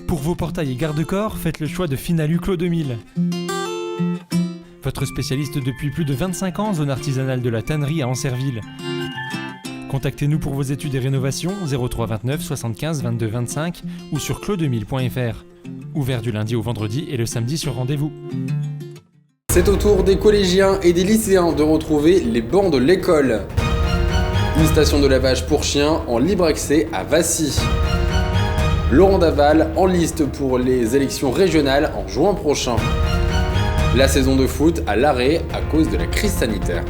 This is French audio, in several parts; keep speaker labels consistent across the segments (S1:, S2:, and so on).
S1: Pour vos portails et garde-corps, faites le choix de Finalu Clos 2000. Votre spécialiste depuis plus de 25 ans, zone artisanale de la tannerie à Ancerville. Contactez-nous pour vos études et rénovations 03 29 75 22 25 ou sur clos2000.fr. Ouvert du lundi au vendredi et le samedi sur rendez-vous.
S2: C'est au tour des collégiens et des lycéens de retrouver les bancs de l'école. Une station de lavage pour chiens en libre accès à Vassy. Laurent Daval en liste pour les élections régionales en juin prochain. La saison de foot à l'arrêt à cause de la crise sanitaire.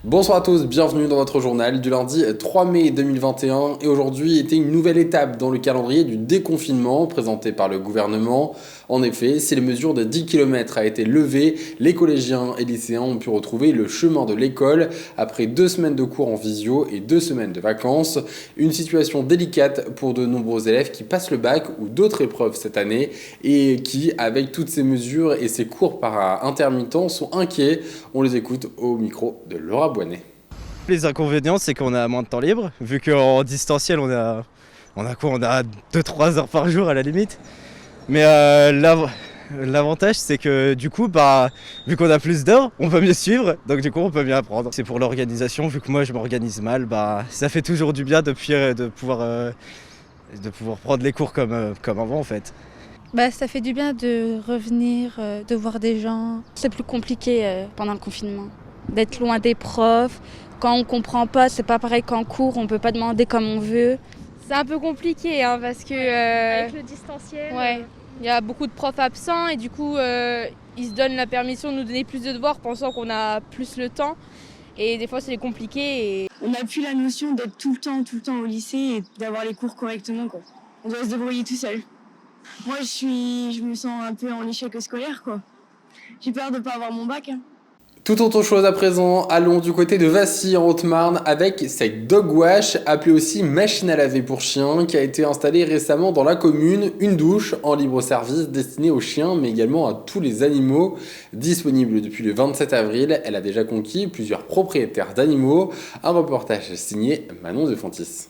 S2: Bonsoir à tous, bienvenue dans votre journal du lundi 3 mai 2021 et aujourd'hui était une nouvelle étape dans le calendrier du déconfinement présenté par le gouvernement. En effet, si les mesures de 10 km a été levée, les collégiens et lycéens ont pu retrouver le chemin de l'école après 2 semaines de cours en visio et 2 semaines de vacances. Une situation délicate pour de nombreux élèves qui passent le bac ou d'autres épreuves cette année et qui, avec toutes ces mesures et ces cours par intermittents, sont inquiets. On les écoute au micro de Laura Boinet.
S3: Les inconvénients, c'est qu'on a moins de temps libre, vu qu'en distanciel, on a 2-3 heures par jour à la limite. Mais l'avantage, c'est que du coup, vu qu'on a plus d'heures, on peut mieux suivre, donc du coup, on peut mieux apprendre. C'est pour l'organisation, vu que moi, je m'organise mal, ça fait toujours du bien de pouvoir prendre les cours comme avant, en fait.
S4: Ça fait du bien de revenir, de voir des gens.
S5: C'est plus compliqué pendant le confinement, d'être loin des profs. Quand on comprend pas, c'est pas pareil qu'en cours, on peut pas demander comme on veut.
S6: C'est un peu compliqué parce que avec le distanciel, il y a beaucoup de profs absents et du coup ils se donnent la permission de nous donner plus de devoirs pensant qu'on a plus le temps et des fois c'est compliqué.
S7: On n'a plus la notion d'être tout le temps au lycée et d'avoir les cours correctement, quoi. On doit se débrouiller tout seul. Moi je me sens un peu en échec scolaire, quoi. J'ai peur de pas avoir mon bac.
S2: Tout autre chose à présent, allons du côté de Vassy en Haute-Marne avec cette dog wash, appelée aussi machine à laver pour chiens, qui a été installée récemment dans la commune, une douche en libre service destinée aux chiens mais également à tous les animaux. Disponible depuis le 27 avril, elle a déjà conquis plusieurs propriétaires d'animaux. Un reportage signé Manon de Fontis.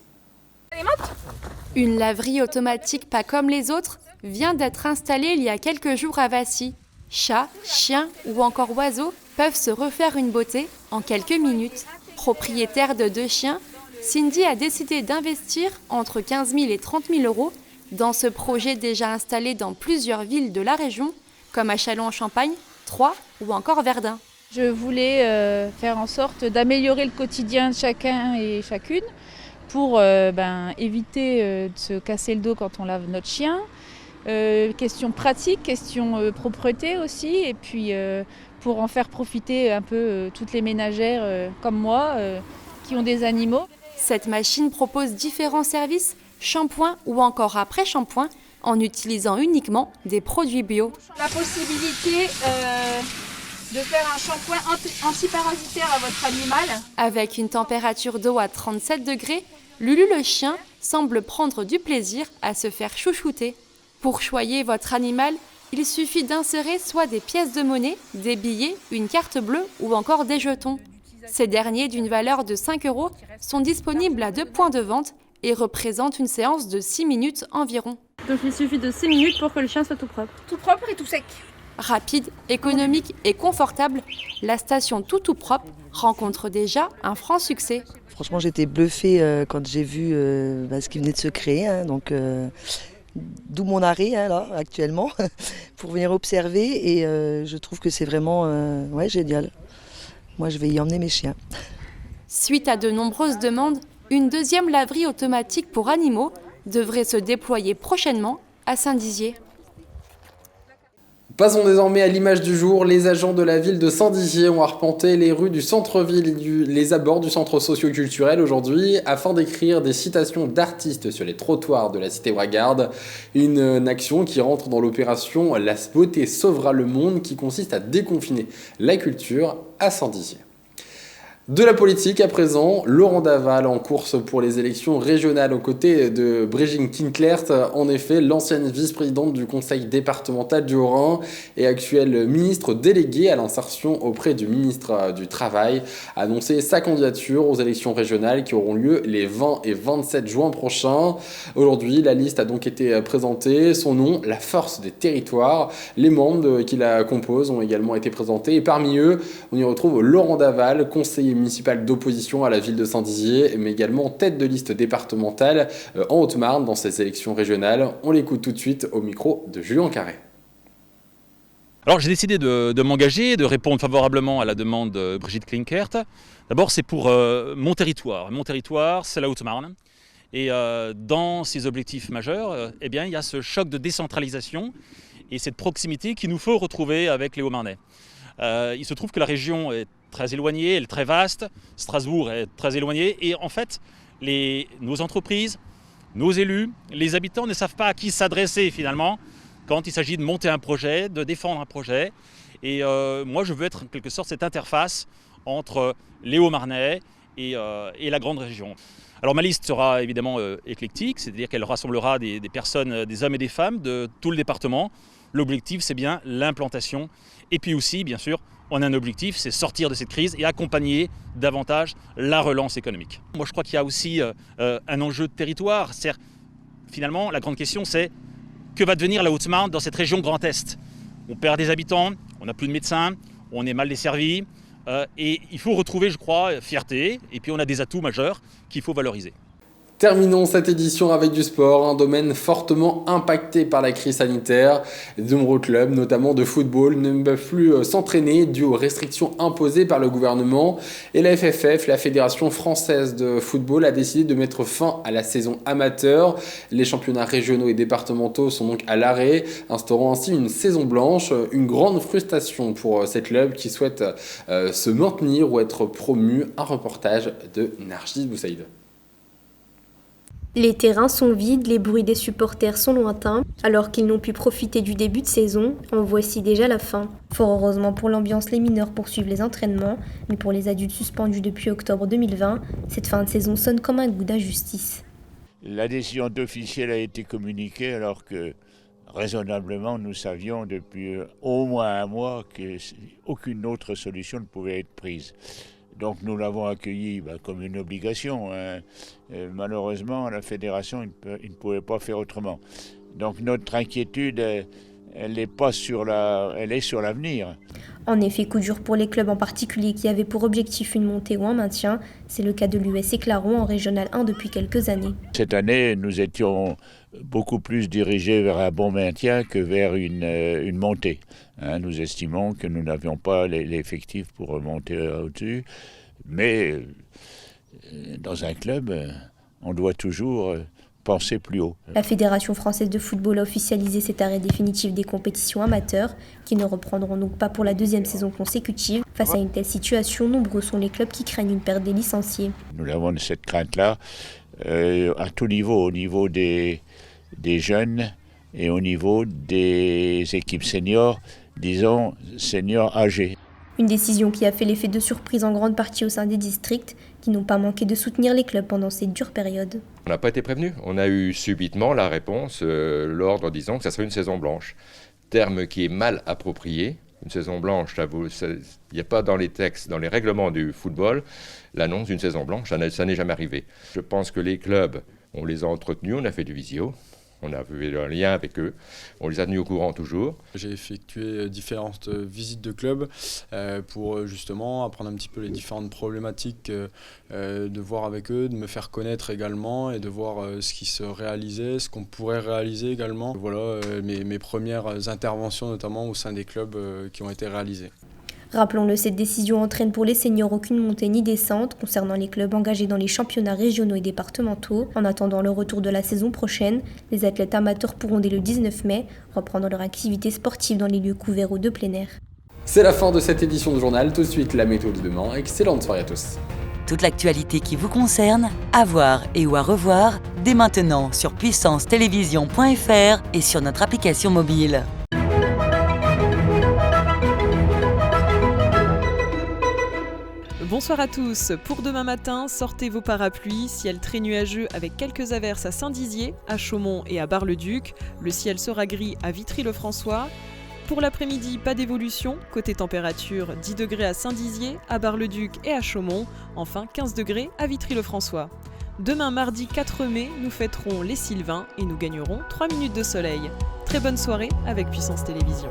S8: Une laverie automatique pas comme les autres vient d'être installée il y a quelques jours à Vassy. Chats, chiens ou encore oiseaux peuvent se refaire une beauté en quelques minutes. Propriétaire de 2 chiens, Cindy a décidé d'investir entre 15 000 et 30 000 euros dans ce projet déjà installé dans plusieurs villes de la région, comme à Châlons-en-Champagne, Troyes ou encore Verdun.
S4: Je voulais faire en sorte d'améliorer le quotidien de chacun et chacune pour éviter de se casser le dos quand on lave notre chien. Question pratique, question propreté aussi, et puis pour en faire profiter un peu toutes les ménagères comme moi qui ont des animaux.
S8: Cette machine propose différents services, shampoing ou encore après-shampoing, en utilisant uniquement des produits bio.
S4: La possibilité de faire un shampoing antiparasitaire à votre animal.
S8: Avec une température d'eau à 37 degrés, Lulu le chien semble prendre du plaisir à se faire chouchouter. Pour choyer votre animal, il suffit d'insérer soit des pièces de monnaie, des billets, une carte bleue ou encore des jetons. Ces derniers, d'une valeur de 5 €, sont disponibles à 2 points de vente et représentent une séance de 6 minutes environ.
S9: Donc il suffit de 6 minutes pour que le chien soit tout propre.
S6: Tout propre et tout sec.
S8: Rapide, économique et confortable, la station Tout Propre rencontre déjà un franc succès.
S10: Franchement, j'étais bluffée quand j'ai vu ce qui venait de se créer, d'où mon arrêt là actuellement pour venir observer et je trouve que c'est vraiment génial. Moi je vais y emmener mes chiens.
S8: Suite à de nombreuses demandes, une deuxième laverie automatique pour animaux devrait se déployer prochainement à Saint-Dizier.
S2: Passons désormais à l'image du jour. Les agents de la ville de Saint-Dizier ont arpenté les rues du centre-ville et les abords du centre socio-culturel aujourd'hui afin d'écrire des citations d'artistes sur les trottoirs de la cité Bragarde. Une action qui rentre dans l'opération La beauté sauvera le monde qui consiste à déconfiner la culture à Saint-Dizier. De la politique à présent, Laurent Daval en course pour les élections régionales aux côtés de Brigitte Klinkert. En effet, l'ancienne vice-présidente du conseil départemental du Haut-Rhin et actuelle ministre déléguée à l'insertion auprès du ministre du Travail a annoncé sa candidature aux élections régionales qui auront lieu les 20 et 27 juin prochains. Aujourd'hui, la liste a donc été présentée. Son nom, la force des territoires. Les membres qui la composent ont également été présentés et parmi eux, on y retrouve Laurent Daval, conseiller municipal d'opposition à la ville de Saint-Dizier, mais également tête de liste départementale en Haute-Marne dans ces élections régionales. On l'écoute tout de suite au micro de Julien Carré.
S11: Alors j'ai décidé de m'engager, de répondre favorablement à la demande de Brigitte Klinkert. D'abord c'est pour mon territoire. Mon territoire c'est la Haute-Marne. Et dans ces objectifs majeurs, eh bien, il y a ce choc de décentralisation et cette proximité qu'il nous faut retrouver avec les Hauts-Marnais. Il se trouve que la région est très éloignée, elle est très vaste, Strasbourg est très éloigné et en fait nos entreprises, nos élus, les habitants ne savent pas à qui s'adresser finalement quand il s'agit de monter un projet, de défendre un projet. Et moi je veux être en quelque sorte cette interface entre les Hauts-Marnais et la grande région. Alors ma liste sera évidemment éclectique, c'est-à-dire qu'elle rassemblera des personnes, des hommes et des femmes de tout le département. L'objectif c'est bien l'implantation et puis aussi bien sûr on a un objectif, c'est sortir de cette crise et accompagner davantage la relance économique. Moi je crois qu'il y a aussi un enjeu de territoire, c'est-à-dire finalement la grande question c'est que va devenir la Haute-Marne dans cette région Grand Est. On perd des habitants, on n'a plus de médecins, on est mal desservi et il faut retrouver je crois fierté et puis on a des atouts majeurs qu'il faut valoriser.
S2: Terminons cette édition avec du sport, un domaine fortement impacté par la crise sanitaire. De nombreux clubs, notamment de football, ne peuvent plus s'entraîner dû aux restrictions imposées par le gouvernement. Et la FFF, la Fédération française de football, a décidé de mettre fin à la saison amateur. Les championnats régionaux et départementaux sont donc à l'arrêt, instaurant ainsi une saison blanche. Une grande frustration pour ces clubs qui souhaitent se maintenir ou être promus. Un reportage de Nargis Boussaïd.
S12: Les terrains sont vides, les bruits des supporters sont lointains, alors qu'ils n'ont pu profiter du début de saison, en voici déjà la fin. Fort heureusement pour l'ambiance, les mineurs poursuivent les entraînements, mais pour les adultes suspendus depuis octobre 2020, cette fin de saison sonne comme un goût d'injustice.
S13: La décision officielle a été communiquée alors que, raisonnablement, nous savions depuis au moins un mois qu'aucune autre solution ne pouvait être prise. Donc nous l'avons accueilli comme une obligation. Malheureusement, la fédération il ne pouvait pas faire autrement. Donc notre inquiétude, elle est sur l'avenir.
S12: En effet, coup dur pour les clubs en particulier qui avaient pour objectif une montée ou un maintien. C'est le cas de l'US Éclaron en Régional 1 depuis quelques années.
S13: Cette année, nous étions beaucoup plus dirigés vers un bon maintien que vers une montée. Nous estimons que nous n'avions pas l'effectif pour remonter au-dessus. Mais dans un club, on doit toujours penser plus haut.
S12: La Fédération française de football a officialisé cet arrêt définitif des compétitions amateurs, qui ne reprendront donc pas pour la deuxième saison consécutive. Face à une telle situation, nombreux sont les clubs qui craignent une perte des licenciés.
S13: Nous avons cette crainte-là à tout niveau, au niveau des jeunes et au niveau des équipes seniors, disons seniors âgés.
S12: Une décision qui a fait l'effet de surprise en grande partie au sein des districts, qui n'ont pas manqué de soutenir les clubs pendant cette dure période.
S14: On n'a pas été prévenus. On a eu subitement la réponse, l'ordre disant que ça serait une saison blanche. Terme qui est mal approprié. Une saison blanche, il n'y a pas dans les textes, dans les règlements du football, l'annonce d'une saison blanche, ça n'est jamais arrivé. Je pense que les clubs, on les a entretenus, on a fait du visio. On a eu un lien avec eux, on les a tenus au courant toujours.
S15: J'ai effectué différentes visites de clubs pour justement apprendre un petit peu les différentes problématiques, de voir avec eux, de me faire connaître également et de voir ce qui se réalisait, ce qu'on pourrait réaliser également. Voilà mes premières interventions notamment au sein des clubs qui ont été réalisées.
S12: Rappelons-le, cette décision entraîne pour les seniors aucune montée ni descente concernant les clubs engagés dans les championnats régionaux et départementaux. En attendant le retour de la saison prochaine, les athlètes amateurs pourront dès le 19 mai reprendre leur activité sportive dans les lieux couverts ou de plein air.
S2: C'est la fin de cette édition de journal. Tout de suite, la météo de demain. Excellente soirée à tous.
S16: Toute l'actualité qui vous concerne, à voir et ou à revoir, dès maintenant sur puissancetélévision.fr et sur notre application mobile.
S17: Bonsoir à tous. Pour demain matin, sortez vos parapluies, ciel très nuageux avec quelques averses à Saint-Dizier, à Chaumont et à Bar-le-Duc. Le ciel sera gris à Vitry-le-François. Pour l'après-midi, pas d'évolution. Côté température, 10 degrés à Saint-Dizier, à Bar-le-Duc et à Chaumont. Enfin, 15 degrés à Vitry-le-François. Demain, mardi 4 mai, nous fêterons les Sylvains et nous gagnerons 3 minutes de soleil. Très bonne soirée avec Puissance Télévisions.